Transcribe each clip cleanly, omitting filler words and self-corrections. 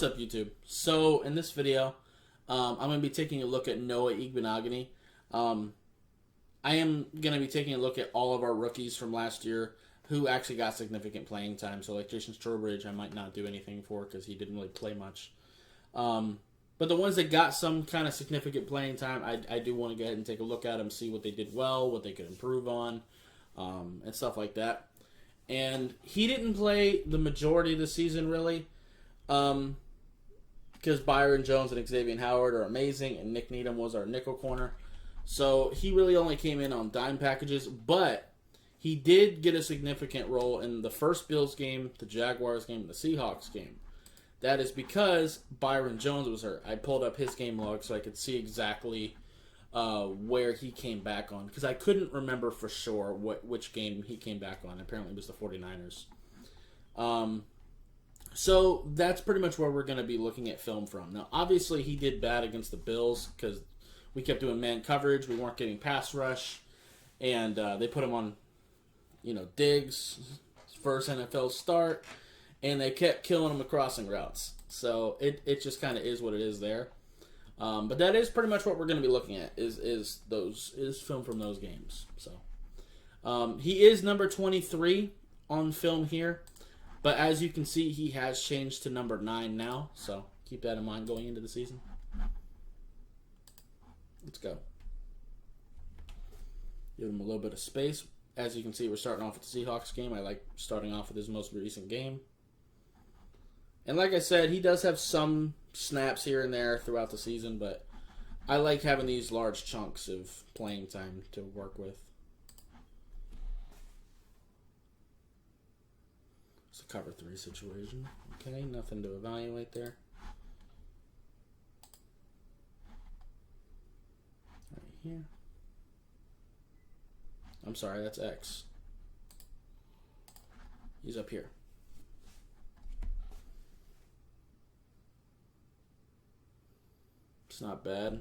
up, YouTube? So, in this video, I'm going to be taking a look at Noah Igbinoghene. I am going to be taking a look at all of our rookies from last year who actually got significant playing time. So, like Jason Strobridge, I might not do anything for because he didn't really play much. But the ones that got some kind of significant playing time, I do want to go ahead and take a look at them, see what they did well, what they could improve on, and stuff like that. And he didn't play the majority of the season, really, because Byron Jones and Xavier Howard are amazing, and Nick Needham was our nickel corner. So he really only came in on dime packages, but he did get a significant role in the first Bills game, the Jaguars game, and the Seahawks game. That is because Byron Jones was hurt. I pulled up his game log so I could see exactly where he came back on, because I couldn't remember for sure which game he came back on. Apparently it was the 49ers. So that's pretty much where we're going to be looking at film from. Now, obviously, he did bad against the Bills because we kept doing man coverage. We weren't getting pass rush. And they put him on, Diggs, his first NFL start. And they kept killing him with crossing routes. So it just kind of is what it is there. But that is pretty much what we're going to be looking at is film from those games. So he is number 23 on film here, but as you can see, he has changed to number 9 now. So keep that in mind going into the season. Let's go. Give him a little bit of space. As you can see, we're starting off with the Seahawks game. I like starting off with his most recent game. And like I said, he does have some snaps here and there throughout the season, but I like having these large chunks of playing time to work with. It's a cover 3 situation. Okay, nothing to evaluate there. Right here. I'm sorry, that's X. He's up here. It's not bad.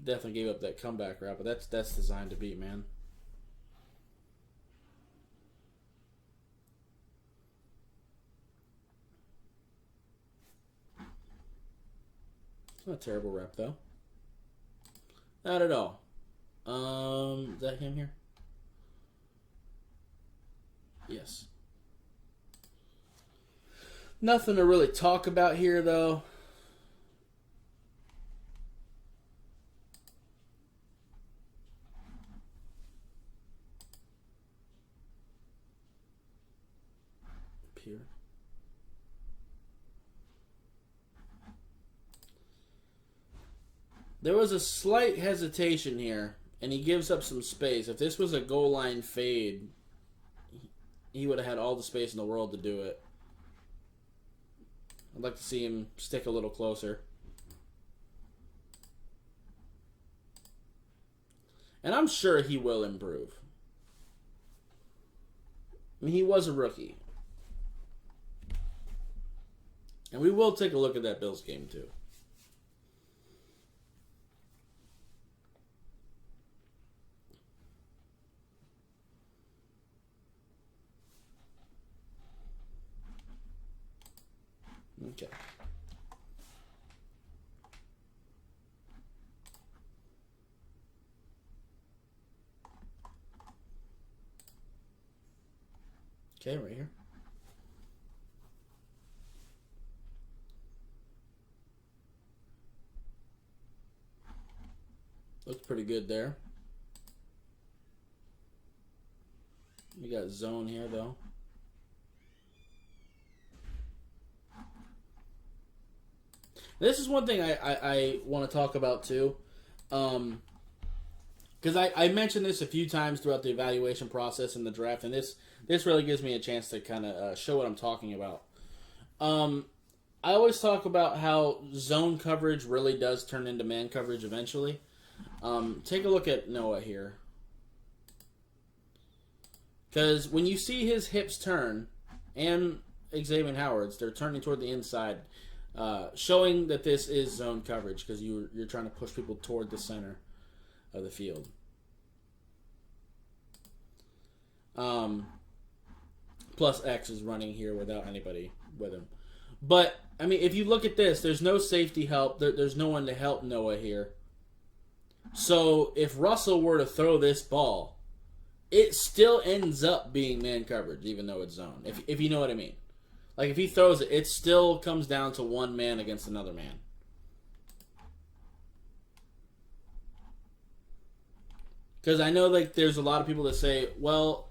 Definitely gave up that comeback route, but that's designed to beat, man. It's not a terrible rep though. Not at all. Is that him here? Yes. Nothing to really talk about here, though. Up here. There was a slight hesitation here, and he gives up some space. If this was a goal line fade, he would have had all the space in the world to do it. I'd like to see him stick a little closer. And I'm sure he will improve. I mean, he was a rookie. And we will take a look at that Bills game, too. Okay. Okay, right here. Looks pretty good there. We got zone here, though. This is one thing I want to talk about, too. Because I mentioned this a few times throughout the evaluation process in the draft, and this really gives me a chance to kind of show what I'm talking about. I always talk about how zone coverage really does turn into man coverage eventually. Take a look at Noah here. Because when you see his hips turn, and Xavier Howard's, they're turning toward the inside, showing that this is zone coverage because you're trying to push people toward the center of the field. Plus X is running here without anybody with him. But, I mean, if you look at this, there's no safety help. There's no one to help Noah here. So, if Russell were to throw this ball, it still ends up being man coverage, even though it's zone. If you know what I mean. Like, if he throws it, it still comes down to one man against another man. Because I know, like, there's a lot of people that say, well,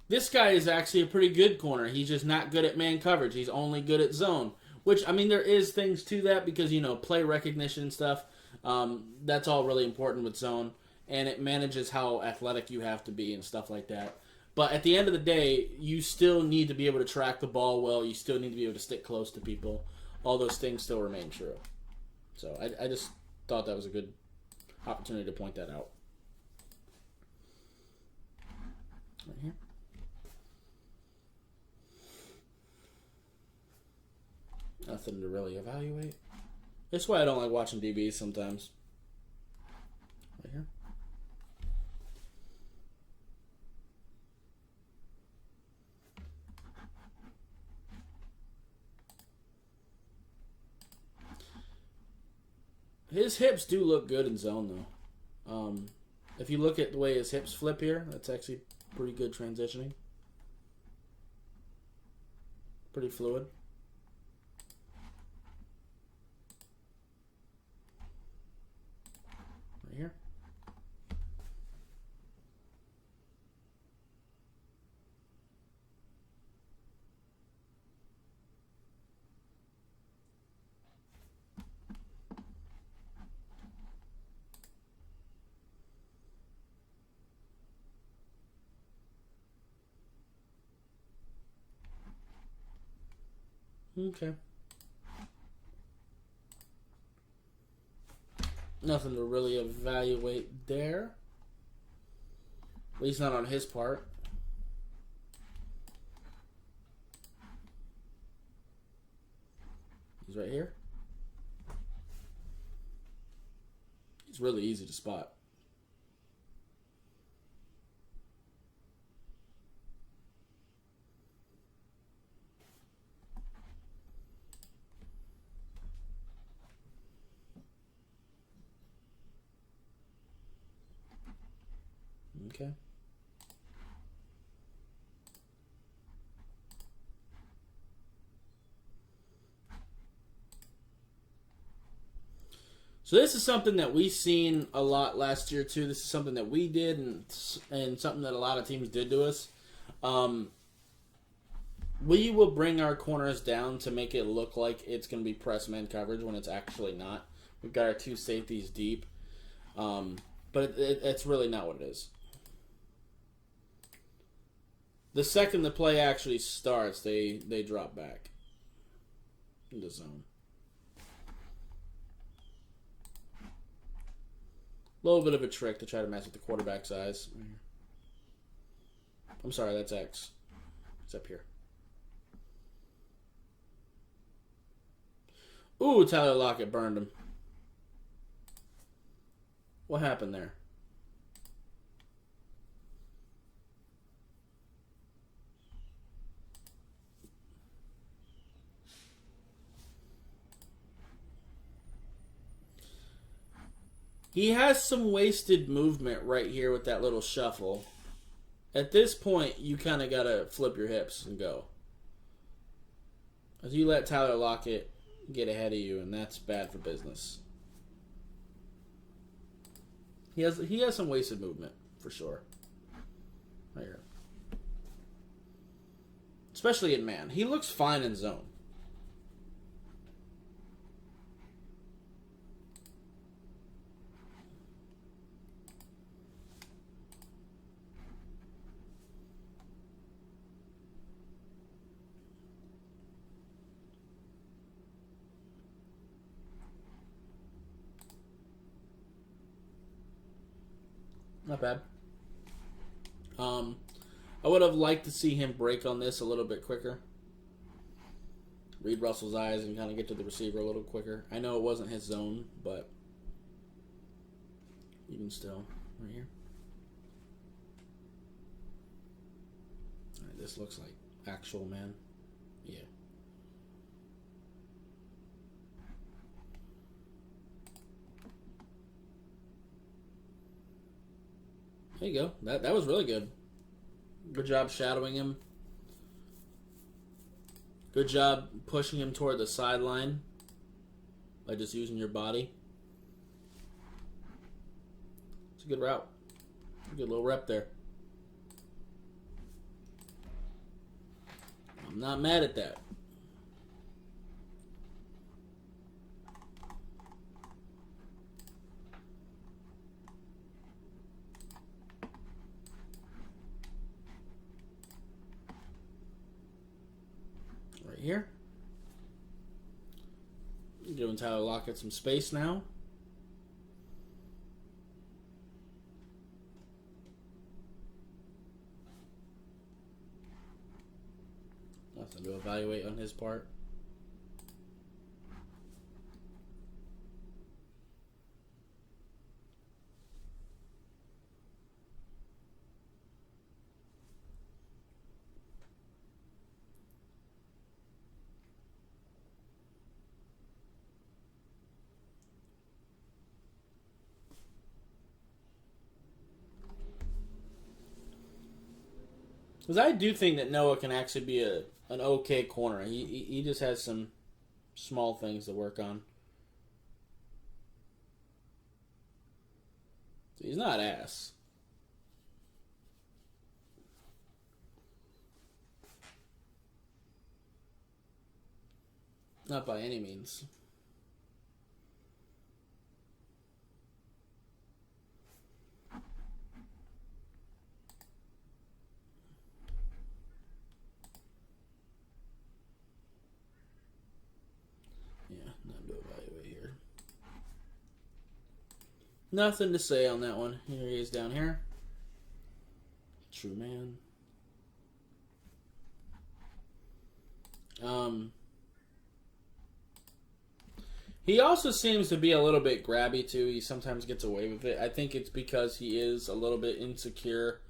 this guy is actually a pretty good corner. He's just not good at man coverage. He's only good at zone. Which, I mean, there is things to that because, you know, play recognition and stuff. That's all really important with zone. And it manages how athletic you have to be and stuff like that. But at the end of the day, you still need to be able to track the ball well. You still need to be able to stick close to people. All those things still remain true. So I just thought that was a good opportunity to point that out. Right here. Nothing to really evaluate. That's why I don't like watching DBs sometimes. Right here. His hips do look good in zone, though. If you look at the way his hips flip here, that's actually pretty good transitioning. Pretty fluid. Right here. Okay. Nothing to really evaluate there. At least not on his part. He's right here. He's really easy to spot. Okay. So this is something that we've seen a lot last year too. This is something that we did and something that a lot of teams did to us. We will bring our corners down to make it look like it's going to be press man coverage when it's actually not. We've got our two safeties deep. But it's really not what it is. The second the play actually starts, they drop back into zone. A little bit of a trick to try to mess with the quarterback's eyes. I'm sorry, that's X. It's up here. Ooh, Tyler Lockett burned him. What happened there? He has some wasted movement right here with that little shuffle. At this point, you kind of got to flip your hips and go. As you let Tyler Lockett get ahead of you, and that's bad for business. He has some wasted movement, for sure. Right here. Especially in man. He looks fine in zone. Not bad. I would have liked to see him break on this a little bit quicker. Read Russell's eyes and kind of get to the receiver a little quicker. I know it wasn't his zone, but even still, right here. this looks like actual man. Yeah. There you go. That was really good. Good job shadowing him. Good job pushing him toward the sideline by just using your body. It's a good route. A good little rep there. I'm not mad at that. Right here. Giving Tyler Lockett some space now. Nothing to evaluate on his part. Because I do think that Noah can actually be an okay corner. He just has some small things to work on. So he's not ass. Not by any means. Nothing to say on that one. Here he is down here. True man. He also seems to be a little bit grabby too. He sometimes gets away with it. I think it's because he is a little bit insecure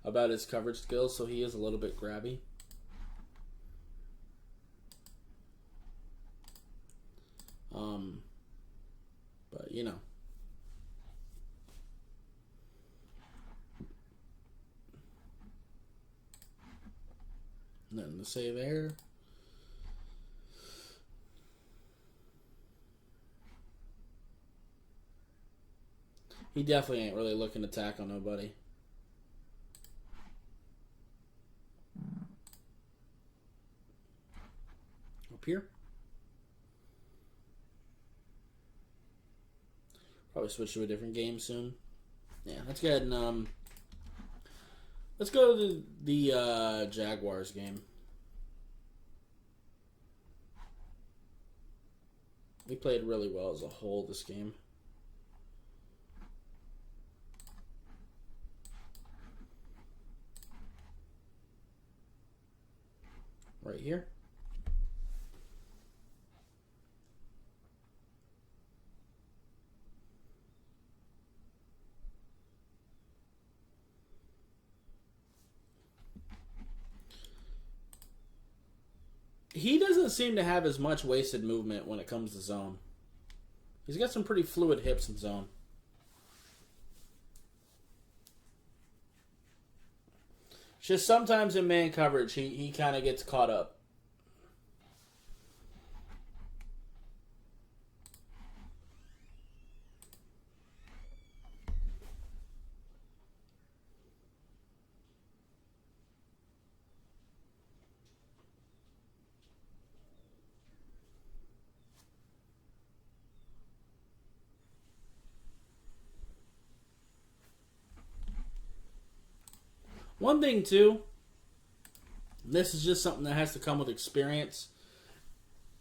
about his coverage skills, so he is a little bit grabby. But you know. Nothing to say there. He definitely ain't really looking to tackle nobody. Up here. Probably switch to a different game soon. Yeah, let's go ahead and let's go to the Jaguars game. We played really well as a whole this game. Right here. He doesn't seem to have as much wasted movement when it comes to zone. He's got some pretty fluid hips in zone. Just sometimes in man coverage, he kind of gets caught up. One thing, too, this is just something that has to come with experience.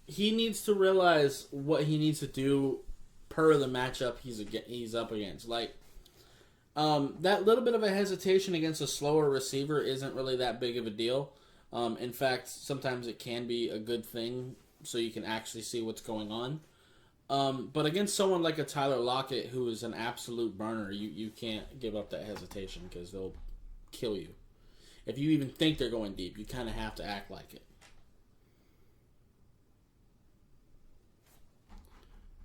He needs to realize what he needs to do per the matchup he's up against. Like, that little bit of a hesitation against a slower receiver isn't really that big of a deal. In fact, sometimes it can be a good thing so you can actually see what's going on. But against someone like a Tyler Lockett, who is an absolute burner, you can't give up that hesitation because they'll kill you. If you even think they're going deep, you kind of have to act like it.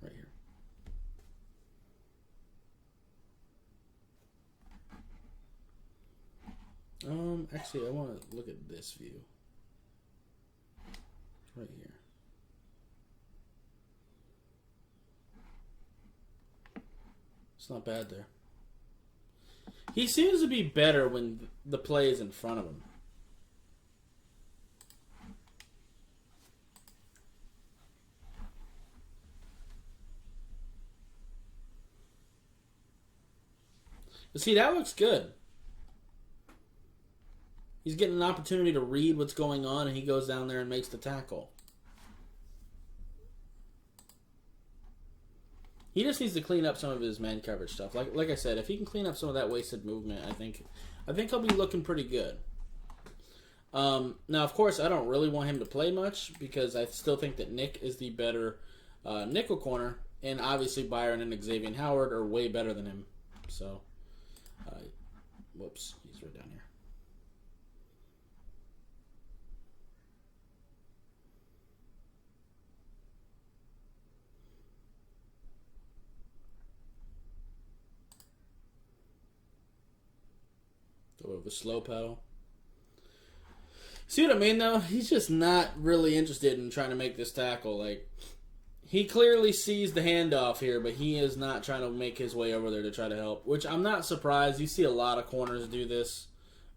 Right here. Actually, I want to look at this view. Right here. It's not bad there. He seems to be better when the play is in front of him. But see, that looks good. He's getting an opportunity to read what's going on, and he goes down there and makes the tackle. He just needs to clean up some of his man coverage stuff. Like I said, if he can clean up some of that wasted movement, I think he'll be looking pretty good. Now, of course, I don't really want him to play much because I still think that Nick is the better nickel corner, and obviously Byron and Xavier Howard are way better than him. So, whoops, he's right down here. Of a slow pedal. See what I mean, though? He's just not really interested in trying to make this tackle. Like, he clearly sees the handoff here, but he is not trying to make his way over there to try to help, which I'm not surprised. You see a lot of corners do this,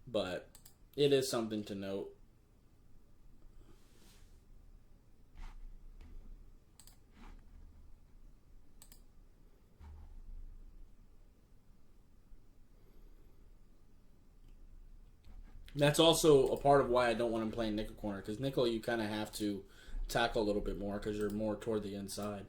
but it is something to note. That's also a part of why I don't want him playing nickel corner, because nickel you kind of have to tackle a little bit more because you're more toward the inside.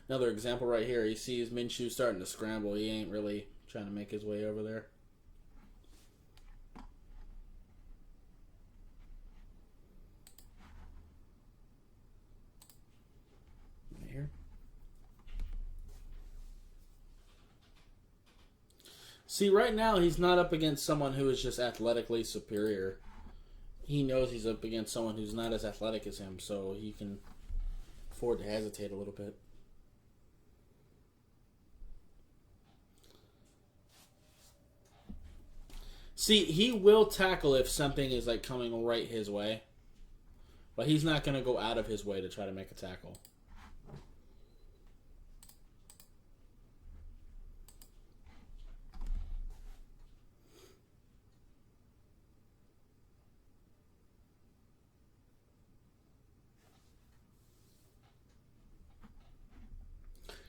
Another example right here. He sees Minshew starting to scramble. He ain't really trying to make his way over there. See, right now, he's not up against someone who is just athletically superior. He knows he's up against someone who's not as athletic as him, so he can afford to hesitate a little bit. See, he will tackle if something is like coming right his way, but he's not going to go out of his way to try to make a tackle.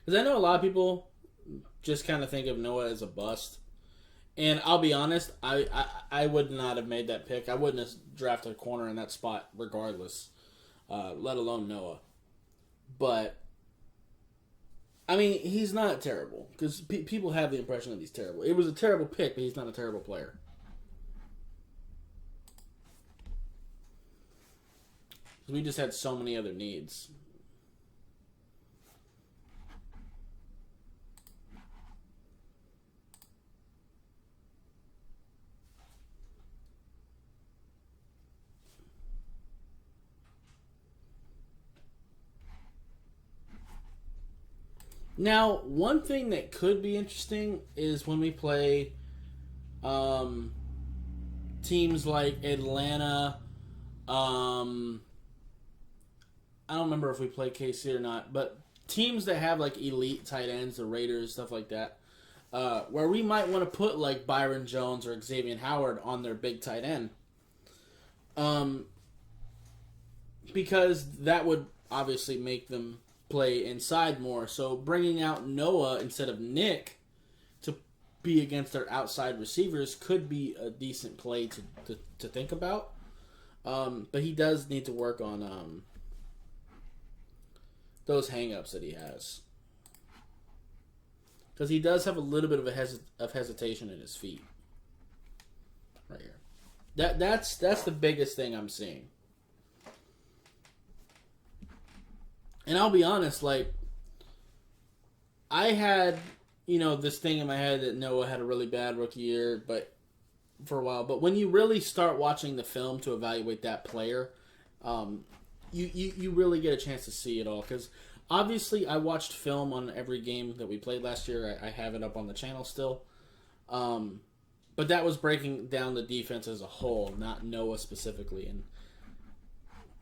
Because I know a lot of people just kind of think of Noah as a bust. And I'll be honest, I would not have made that pick. I wouldn't have drafted a corner in that spot regardless, let alone Noah. But, I mean, he's not terrible. Because people have the impression that he's terrible. It was a terrible pick, but he's not a terrible player. We just had so many other needs. Now, one thing that could be interesting is when we play teams like Atlanta. I don't remember if we play KC or not, but teams that have like elite tight ends, the Raiders, stuff like that, where we might want to put like Byron Jones or Xavier Howard on their big tight end. Because that would obviously make them play inside more. So bringing out Noah instead of Nick to be against their outside receivers could be a decent play to think about. But he does need to work on those hang-ups that he has. Because he does have a little bit of hesitation in his feet. Right here. That's the biggest thing I'm seeing. And I'll be honest, like, I had, this thing in my head that Noah had a really bad rookie year, but for a while. But when you really start watching the film to evaluate that player, you really get a chance to see it all. Because obviously, I watched film on every game that we played last year. I have it up on the channel still. But that was breaking down the defense as a whole, not Noah specifically. And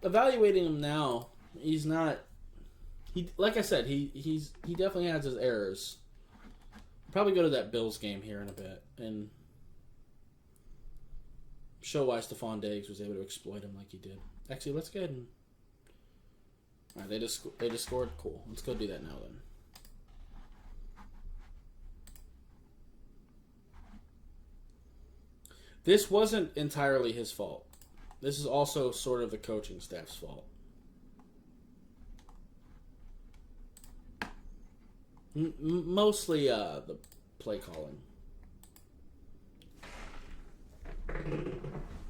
evaluating him now, he's not. Like I said, he definitely has his errors. Probably go to that Bills game here in a bit and show why Stephon Diggs was able to exploit him like he did. Actually, let's go ahead and. All right, they just scored. Cool. Let's go do that now then. This wasn't entirely his fault. This is also sort of the coaching staff's fault. Mostly the play calling.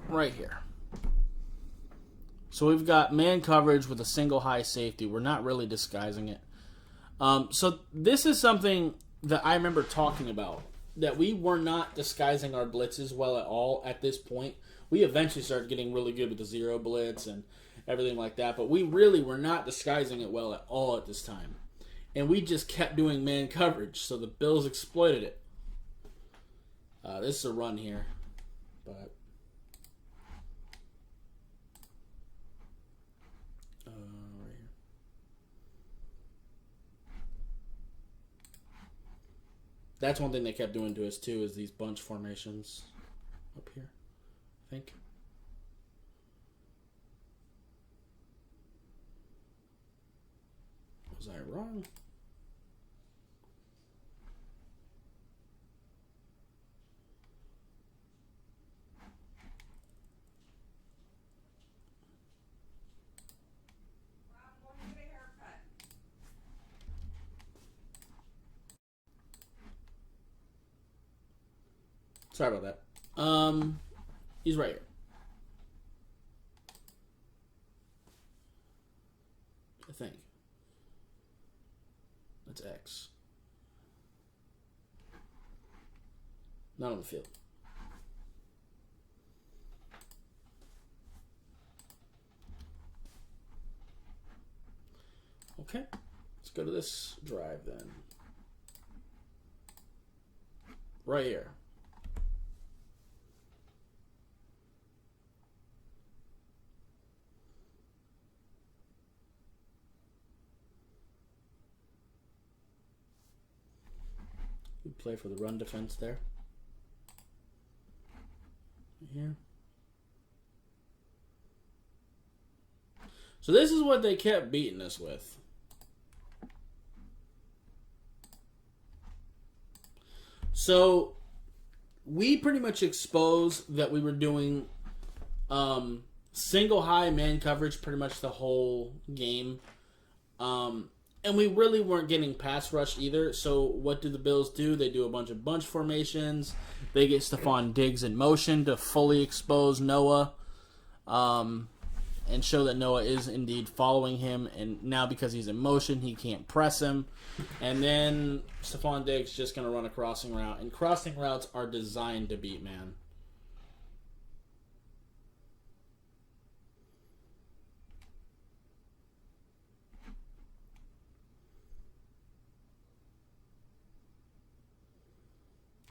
Right here. So we've got man coverage with a single high safety. We're not really disguising it. So this is something that I remember talking about, that we were not disguising our blitzes well at all at this point. We eventually started getting really good with the zero blitz and everything like that, but we really were not disguising it well at all at this time. And we just kept doing man coverage, so the Bills exploited it. This is a run here, but right here. That's one thing they kept doing to us too, is these bunch formations up here, I think. Was I wrong? Sorry about that. He's right here. I think. That's X. Not on the field. Okay. Let's go to this drive then. Right here. We play for the run defense there. Here. So this is what they kept beating us with. So we pretty much exposed that we were doing single high man coverage pretty much the whole game. And we really weren't getting pass rushed either. So what do the Bills do? They do a bunch of bunch formations. They get Stephon Diggs in motion to fully expose Noah and show that Noah is indeed following him. And now because he's in motion, he can't press him. And then Stephon Diggs just going to run a crossing route. And crossing routes are designed to beat man.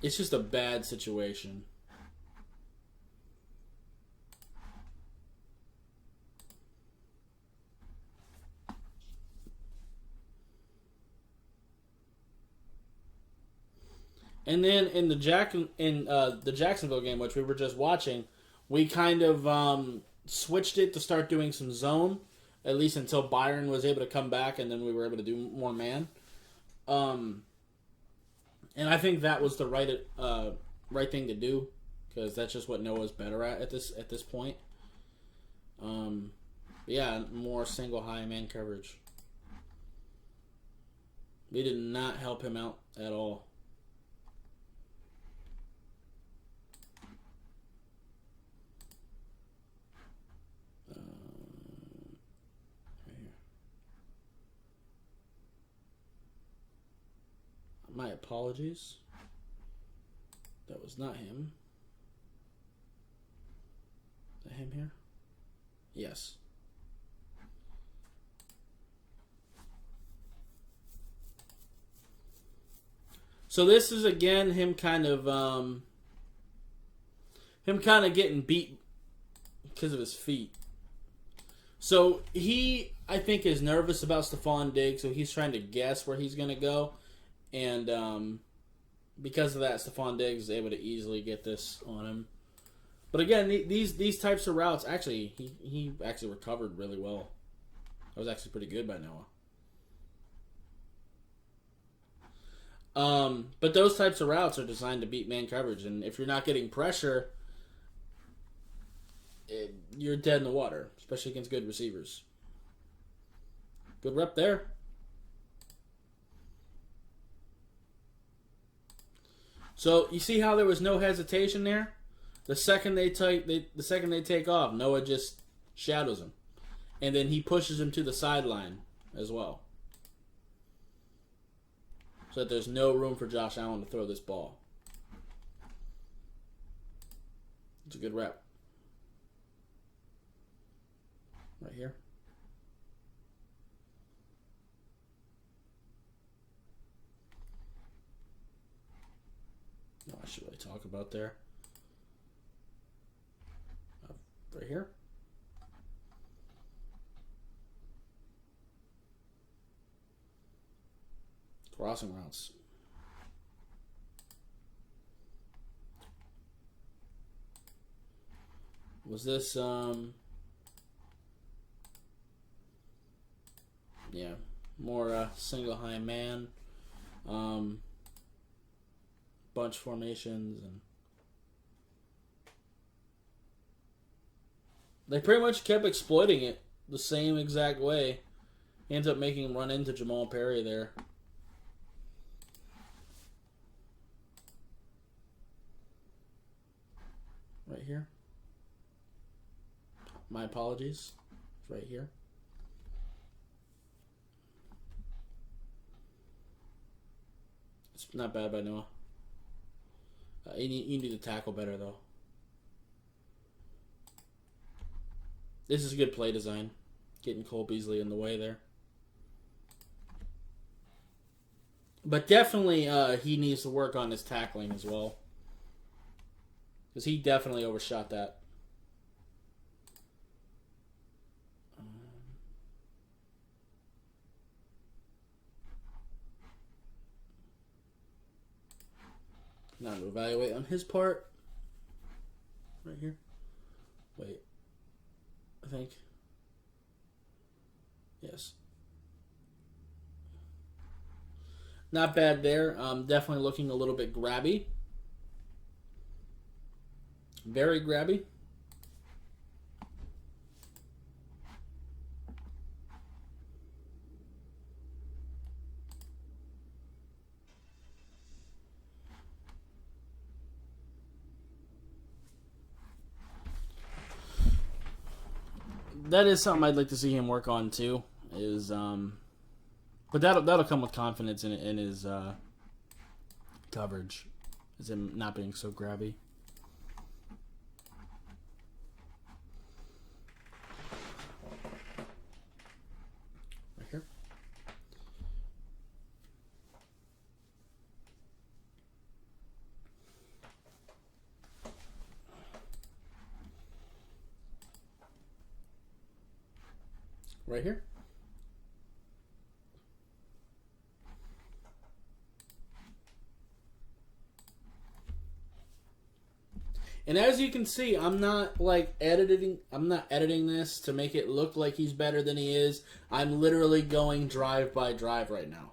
It's just a bad situation. And then in the Jacksonville game, which we were just watching, we kind of switched it to start doing some zone, at least until Byron was able to come back, and then we were able to do more man. And I think that was the right thing to do, because that's just what Noah's better at this point. Yeah, more single high man coverage. We did not help him out at all. Right here. My apologies. That was not him. Is that him here? Yes. So this is again him kind of getting beat because of his feet. So he, I think, is nervous about Stephon Diggs, so he's trying to guess where he's going to go. And because of that, Stephon Diggs is able to easily get this on him. But again, these types of routes, actually, he actually recovered really well. That was actually pretty good by Noah. But those types of routes are designed to beat man coverage, and if you're not getting pressure, you're dead in the water, especially against good receivers. Good rep there. So you see how there was no hesitation there? The second they take off, Noah just shadows him, and then he pushes him to the sideline as well, so that there's no room for Josh Allen to throw this ball. It's a good rep. Right here. No, I should really talk about there. Right here. Crossing routes. Was this yeah, more single high man, bunch formations, and they pretty much kept exploiting it the same exact way. He ends up making him run into Jamal Perry there. Right here. My apologies. It's right here. It's not bad by Noah. You need to tackle better, though. This is good play design. Getting Cole Beasley in the way there. But definitely he needs to work on his tackling as well. Because he definitely overshot that. Now to evaluate on his part. Right here. Wait. I think. Yes. Not bad there. Definitely looking a little bit grabby. Very grabby. That is something I'd like to see him work on too. But that'll come with confidence in his coverage, as him not being so grabby. Right here. Right here. And as you can see, I'm not editing this to make it look like he's better than he is. I'm literally going drive by drive right now.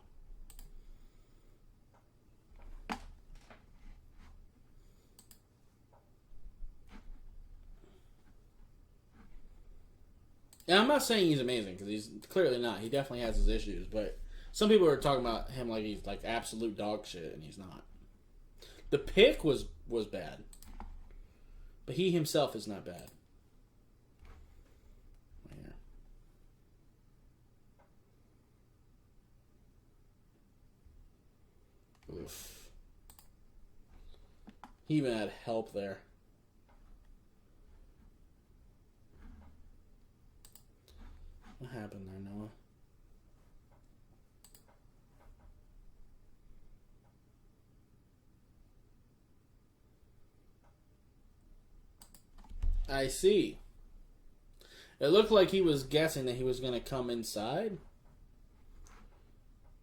And I'm not saying he's amazing, because he's clearly not. He definitely has his issues, but some people are talking about him like he's like absolute dog shit, and he's not. The pick was bad, but he himself is not bad. Right here. Ooh. Oof. He even had help there. What happened there, Noah? I see. It looked like he was guessing that he was going to come inside.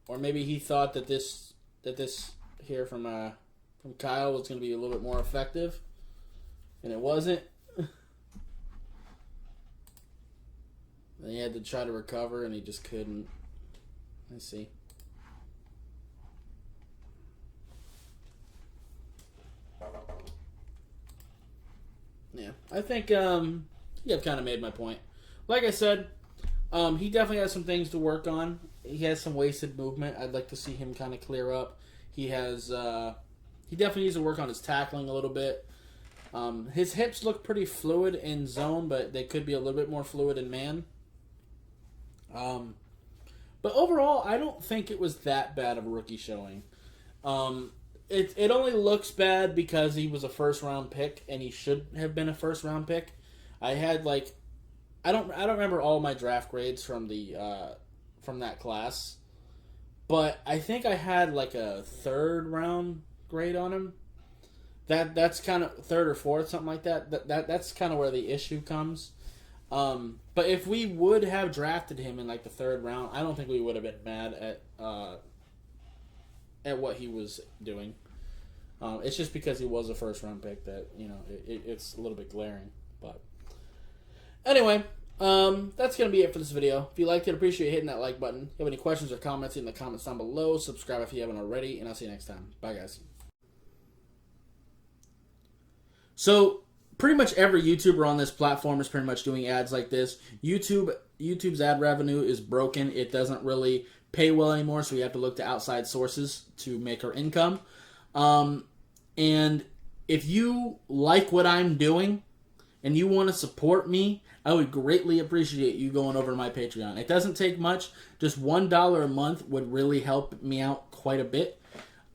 Or maybe he thought that this here from Kyle was going to be a little bit more effective. And it wasn't. Then he had to try to recover and he just couldn't. Let's see. Yeah, I think I've kind of made my point. Like I said, he definitely has some things to work on. He has some wasted movement. I'd like to see him kind of clear up. He definitely needs to work on his tackling a little bit. His hips look pretty fluid in zone, but they could be a little bit more fluid in man. But overall, I don't think it was that bad of a rookie showing. It only looks bad because he was a first-round pick, and he should have been a first-round pick. I had I don't remember all my draft grades from that class, but I think I had a third-round grade on him. That's kind of third or fourth, something like that. That's kind of where the issue comes. But if we would have drafted him in the third round, I don't think we would have been mad at what he was doing. It's just because he was a first round pick that it's a little bit glaring. But anyway, that's gonna be it for this video. If you liked it, appreciate hitting that like button. If you have any questions or comments, in the comments down below. Subscribe if you haven't already, and I'll see you next time. Bye, guys. So pretty much every YouTuber on this platform is pretty much doing ads like this. YouTube's ad revenue is broken. It doesn't really pay well anymore, so we have to look to outside sources to make our income. And if you like what I'm doing and you want to support me, I would greatly appreciate you going over to my Patreon. It doesn't take much. Just $1 a month would really help me out quite a bit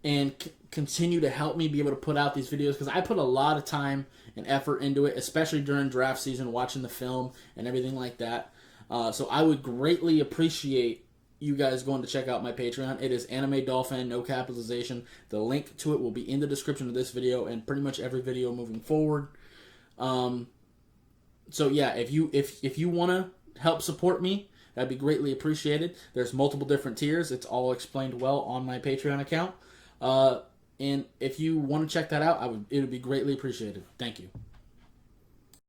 and continue to help me be able to put out these videos, because I put a lot of time and effort into it, especially during draft season, watching the film and everything like that. So I would greatly appreciate you guys going to check out my Patreon. It is Anime Dolphin, no capitalization. The link to it will be in the description of this video and pretty much every video moving forward. So yeah, if you want to help support me, that'd be greatly appreciated. There's multiple different tiers. It's all explained well on my Patreon account. And if you want to check that out, it would be greatly appreciated. Thank you.